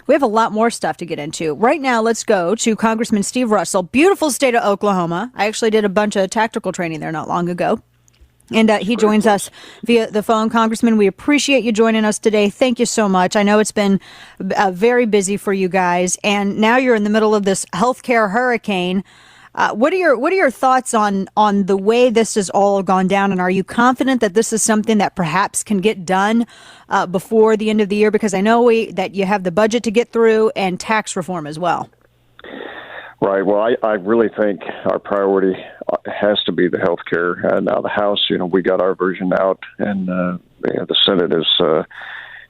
We have a lot more stuff to get into. Right now, let's go to Congressman Steve Russell, beautiful state of Oklahoma. I actually did a bunch of tactical training there not long ago. And he joins us via the phone. Congressman, we appreciate you joining us today. Thank you so much. I know it's been very busy for you guys, and now you're in the middle of this healthcare hurricane. What are your thoughts on the way this has all gone down, and are you confident that this is something that perhaps can get done before the end of the year? Because I know that you have the budget to get through and tax reform as well. Right. Well, I really think our priority has to be the health care. Now, the House, we got our version out, and the Senate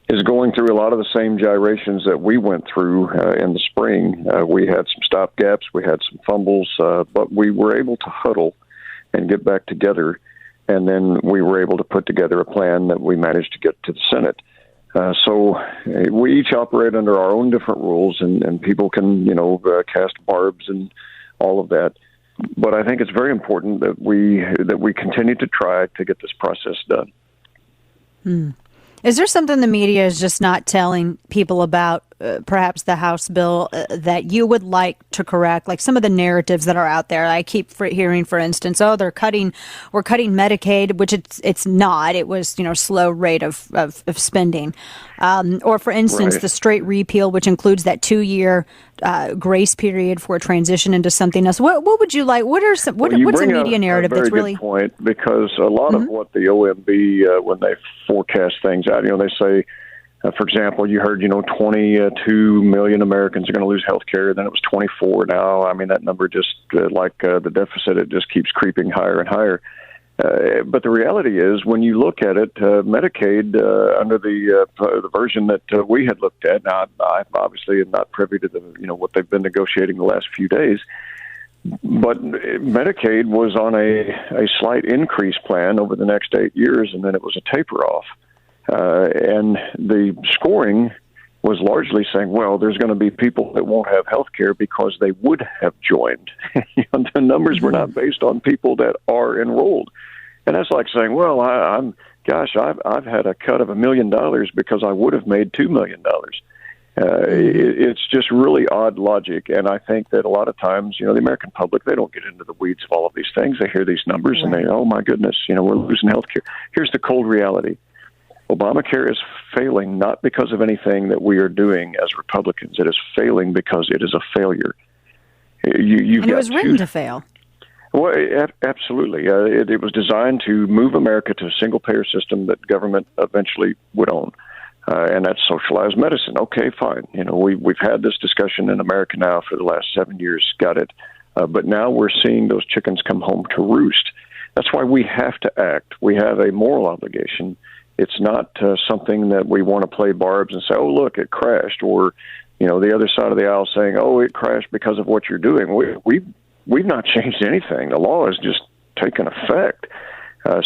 is going through a lot of the same gyrations that we went through in the spring. We had some stopgaps, we had some fumbles, but we were able to huddle and get back together, and then we were able to put together a plan that we managed to get to the Senate. So we each operate under our own different rules, and people can, cast barbs and all of that. But I think it's very important that we continue to try to get this process done. Is there something the media is just not telling people about, perhaps the House bill that you would like to correct? Like some of the narratives that are out there. I keep hearing, for instance, we're cutting Medicaid, which it's not. It was, slow rate of spending. Or for instance, Right. The straight repeal, which includes that 2-year grace period for a transition into something else. What would you like? What's a media narrative that's really good point? Because a lot of what the OMB, when they forecast things out, they say, for example, you heard, 22 million Americans are going to lose health care. Then it was 24 now. I mean, that number just, the deficit, it just keeps creeping higher and higher. But the reality is, when you look at it, Medicaid, under the version that we had looked at, now I obviously am not privy to what they've been negotiating the last few days, but Medicaid was on a slight increase plan over the next 8 years, and then it was a taper off. And the scoring was largely saying, well, there's going to be people that won't have health care because they would have joined. The numbers were not based on people that are enrolled. And that's like saying, well, I've had a cut of $1 million because I would have made $2 million. It's just really odd logic. And I think that a lot of times, the American public, they don't get into the weeds of all of these things. They hear these numbers and they, oh my goodness, we're losing health care. Here's the cold reality. Obamacare is failing not because of anything that we are doing as Republicans. It is failing because it is a failure. And it was written to fail. Well, absolutely. It was designed to move America to a single-payer system that government eventually would own, and that's socialized medicine. Okay, fine. We've had this discussion in America now for the last 7 years. Got it. But now we're seeing those chickens come home to roost. That's why we have to act. We have a moral obligation. It's not something that we want to play barbs and say, oh, look, it crashed, or, the other side of the aisle saying, oh, it crashed because of what you're doing. We've not changed anything. The law has just taken effect.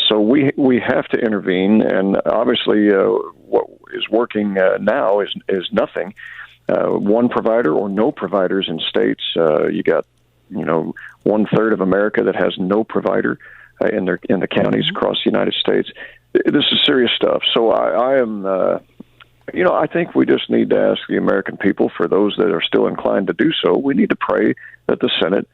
So we have to intervene, and obviously what is working now is nothing. One provider or no providers in states. You got, 1/3 of America that has no provider in the counties across the United States. This is serious stuff. So I am, I think we just need to ask the American people, for those that are still inclined to do so, we need to pray that the Senate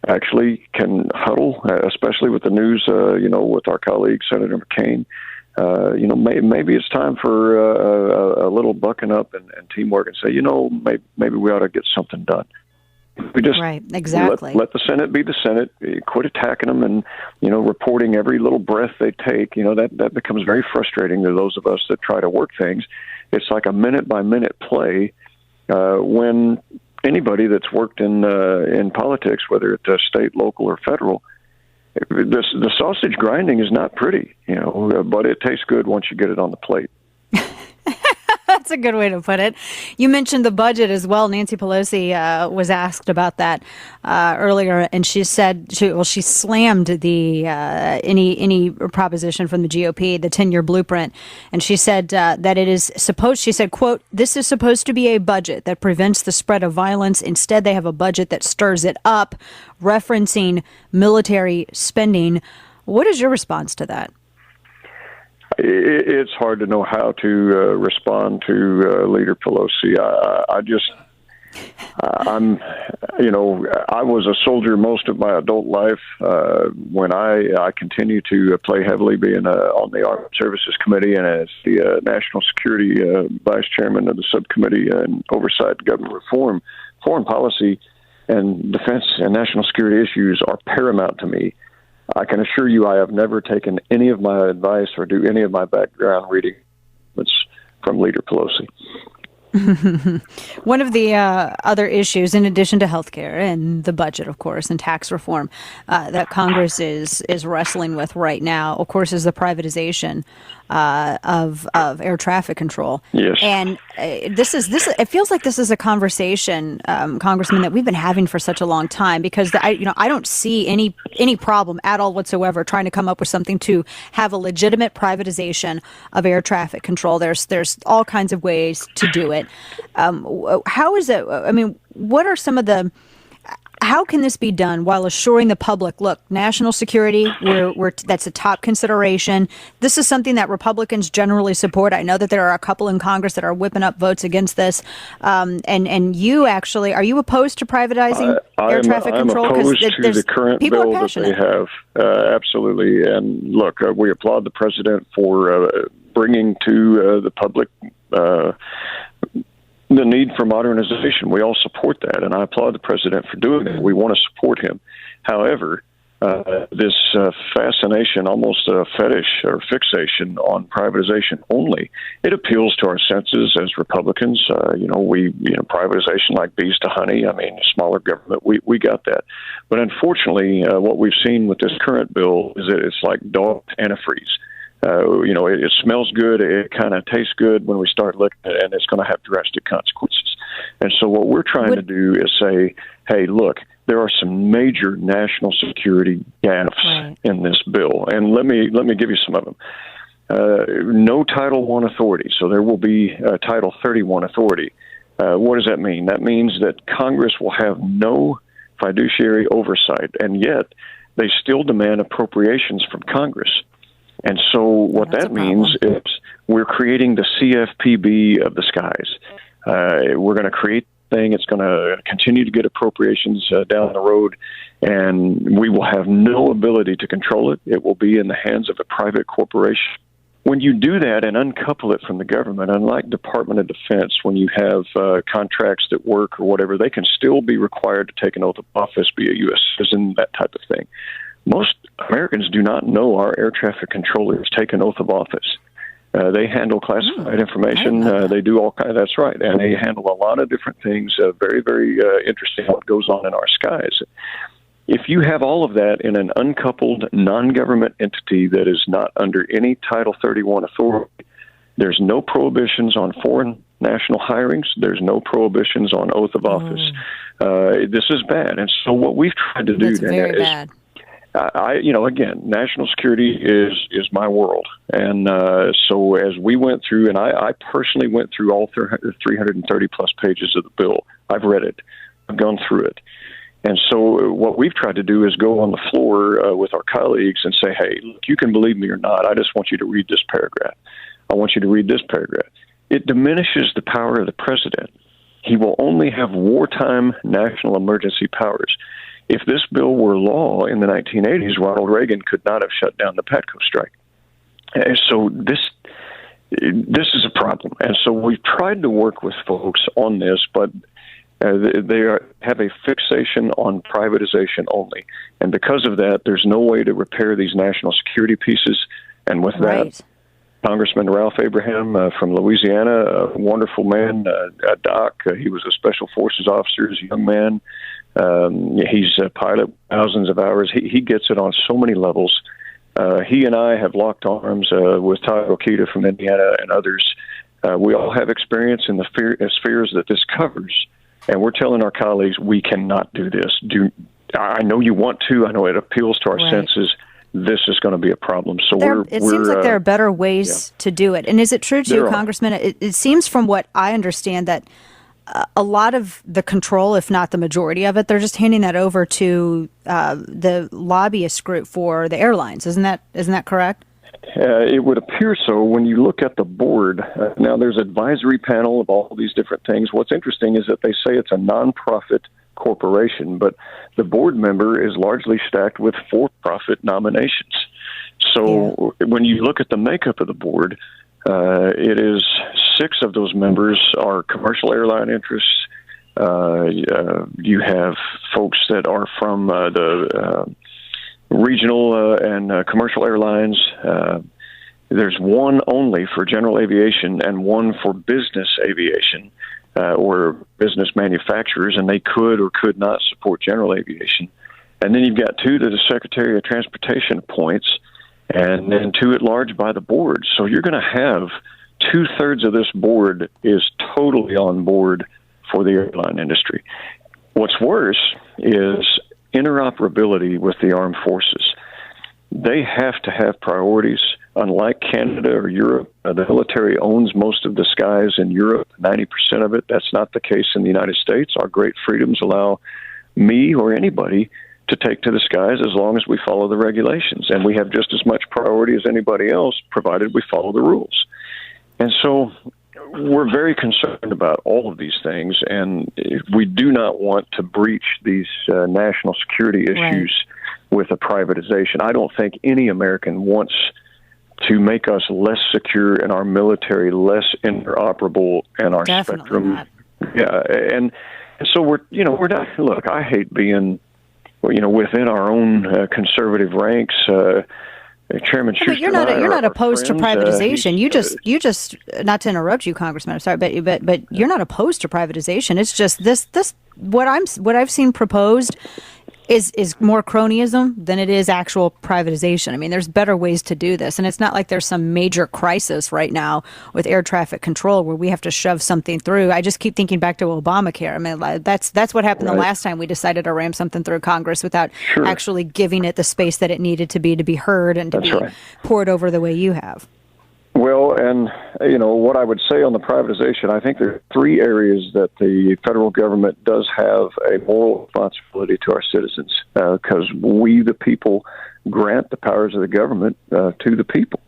actually can huddle, especially with the news, with our colleague, Senator McCain. Maybe it's time for a little bucking up and teamwork and say, maybe we ought to get something done. We just right, exactly. Let the Senate be the Senate. Quit attacking them and, reporting every little breath they take. That becomes very frustrating to those of us that try to work things. It's like a minute-by-minute play when anybody that's worked in politics, whether it's state, local, or federal, the sausage grinding is not pretty, but it tastes good once you get it on the plate. That's a good way to put it. You mentioned the budget as well. Nancy Pelosi was asked about that earlier, and she said she slammed the any proposition from the GOP, the 10-year blueprint, and she said that it is supposed. She said, "quote This is supposed to be a budget that prevents the spread of violence. Instead, they have a budget that stirs it up," referencing military spending. What is your response to that? It's hard to know how to respond to Leader Pelosi. I was a soldier most of my adult life. When I continue to play heavily, being on the Armed Services Committee and as the National Security Vice Chairman of the Subcommittee and Oversight Government Reform, foreign policy and defense and national security issues are paramount to me. I can assure you I have never taken any of my advice or do any of my background reading from Leader Pelosi. One of the other issues, in addition to healthcare and the budget, of course, and tax reform, that Congress is wrestling with right now, of course, is the privatization of air traffic control. Yes. And this. It feels like this is a conversation, Congressman, that we've been having for such a long time, because I don't see any problem at all whatsoever trying to come up with something to have a legitimate privatization of air traffic control. There's all kinds of ways to do it. How is it? I mean, what are some of the? How can this be done while assuring the public, look, national security, that's a top consideration. This is something that Republicans generally support. I know that there are a couple in Congress that are whipping up votes against this. And you actually, are you opposed to privatizing air traffic control? I'm opposed to the current bill that they have. Absolutely. And look, we applaud the president for bringing to the public the need for modernization. We all support that, and I applaud the president for doing that. We want to support him. However, this fascination, almost a fetish or fixation on privatization only, it appeals to our senses as Republicans. Privatization like bees to honey. I mean, smaller government, we got that. But unfortunately, what we've seen with this current bill is that it's like dog antifreeze. It smells good. It kind of tastes good when we start looking at it, and it's going to have drastic consequences. And so what we're trying to do is say, hey, look, there are some major national security gaps in this bill. And let me give you some of them. No Title I authority. So there will be Title 31 authority. What does that mean? That means that Congress will have no fiduciary oversight, and yet they still demand appropriations from Congress. And so what that means is we're creating the CFPB of the skies. We're going to create a thing. It's going to continue to get appropriations down the road, and we will have no ability to control it. It will be in the hands of a private corporation. When you do that and uncouple it from the government, unlike Department of Defense, when you have contracts that work or whatever, they can still be required to take an oath of office, be a U.S. citizen, that type of thing. Most Americans do not know our air traffic controllers take an oath of office. They handle classified information. They do all kinds. That's right, and they handle a lot of different things. Very, very interesting what goes on in our skies. If you have all of that in an uncoupled, non-government entity that is not under any Title 31 authority, there's no prohibitions on foreign national hirings. There's no prohibitions on oath of office. This is bad, and so what we've tried to do very bad. Again, national security is my world. And so as we went through, and I personally went through all 330 plus pages of the bill. I've read it. I've gone through it. And so what we've tried to do is go on the floor with our colleagues and say, hey, look, you can believe me or not. I just want you to read this paragraph. I want you to read this paragraph. It diminishes the power of the president. He will only have wartime national emergency powers. If this bill were law in the 1980s, Ronald Reagan could not have shut down the Patco strike. And so this is a problem. And so we've tried to work with folks on this, but they have a fixation on privatization only. And because of that, there's no way to repair these national security pieces. And with that, Congressman Ralph Abraham from Louisiana, a wonderful man, a doc. He was a Special Forces officer, he's a young man. He's a pilot, thousands of hours. He gets it on so many levels. He and I have locked arms with Todd Rokita from Indiana and others. We all have experience in the spheres that this covers, and we're telling our colleagues we cannot do this. I know you want to. I know it appeals to our senses. This is going to be a problem. So it seems like there are better ways to do it. And is it true to you, Congressman? It seems from what I understand that a lot of the control, if not the majority of it, they're just handing that over to the lobbyist group for the airlines. Isn't that correct? It would appear so when you look at the board. Now, there's an advisory panel of all these different things. What's interesting is that they say it's a nonprofit corporation, but the board member is largely stacked with for-profit nominations. So when you look at the makeup of the board, it is 6 of those members are commercial airline interests. You have folks that are from the regional and commercial airlines. There's one only for general aviation and one for business aviation or business manufacturers, and they could or could not support general aviation. And then you've got 2 that the Secretary of Transportation appoints, and then 2 at large by the board. So you're going to have 2/3 of this board is totally on board for the airline industry. What's worse is interoperability with the armed forces. They have to have priorities. Unlike Canada or Europe, the military owns most of the skies in Europe, 90% of it. That's not the case in the United States. Our great freedoms allow me or anybody to take to the skies as long as we follow the regulations. And we have just as much priority as anybody else, provided we follow the rules. And so we're very concerned about all of these things, and we do not want to breach these national security issues with a privatization. I don't think any American wants to make us less secure and our military less interoperable and our spectrum. Not. Yeah, and so we're not. Look, I hate being, within our own conservative ranks. Chairman Schuster, but you're not opposed to privatization. You just not to interrupt you, Congressman. I'm sorry, but you're not opposed to privatization. It's just this what I've seen proposed is more cronyism than it is actual privatization. I mean, there's better ways to do this, and it's not like there's some major crisis right now with air traffic control where we have to shove something through. I just keep thinking back to Obamacare. I mean, that's what happened the last time we decided to ram something through Congress without actually giving it the space that it needed to be heard and to be poured over the way you have. Well, and, what I would say on the privatization, I think there are 3 areas that the federal government does have a moral responsibility to our citizens, because we, the people, grant the powers of the government to the people.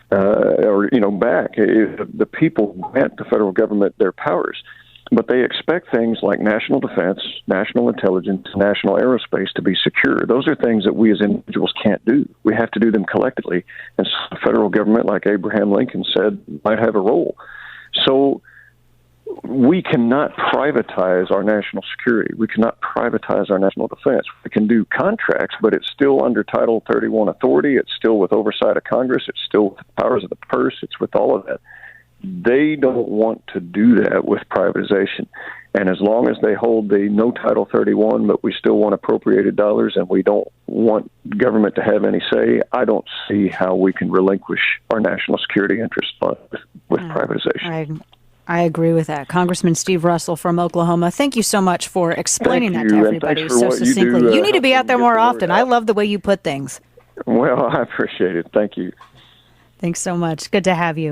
Back. The people grant the federal government their powers. But they expect things like national defense, national intelligence, national aerospace to be secure. Those are things that we as individuals can't do. We have to do them collectively. And so the federal government, like Abraham Lincoln said, might have a role. So we cannot privatize our national security. We cannot privatize our national defense. We can do contracts, but it's still under Title 31 authority. It's still with oversight of Congress. It's still with the powers of the purse. It's with all of that. They don't want to do that with privatization. And as long as they hold the no Title 31, but we still want appropriated dollars and we don't want government to have any say, I don't see how we can relinquish our national security interests with privatization. I agree with that. Congressman Steve Russell from Oklahoma, thank you so much for explaining that to everybody so succinctly. You need to be out there more often. I love the way you put things. Well, I appreciate it. Thank you. Thanks so much. Good to have you.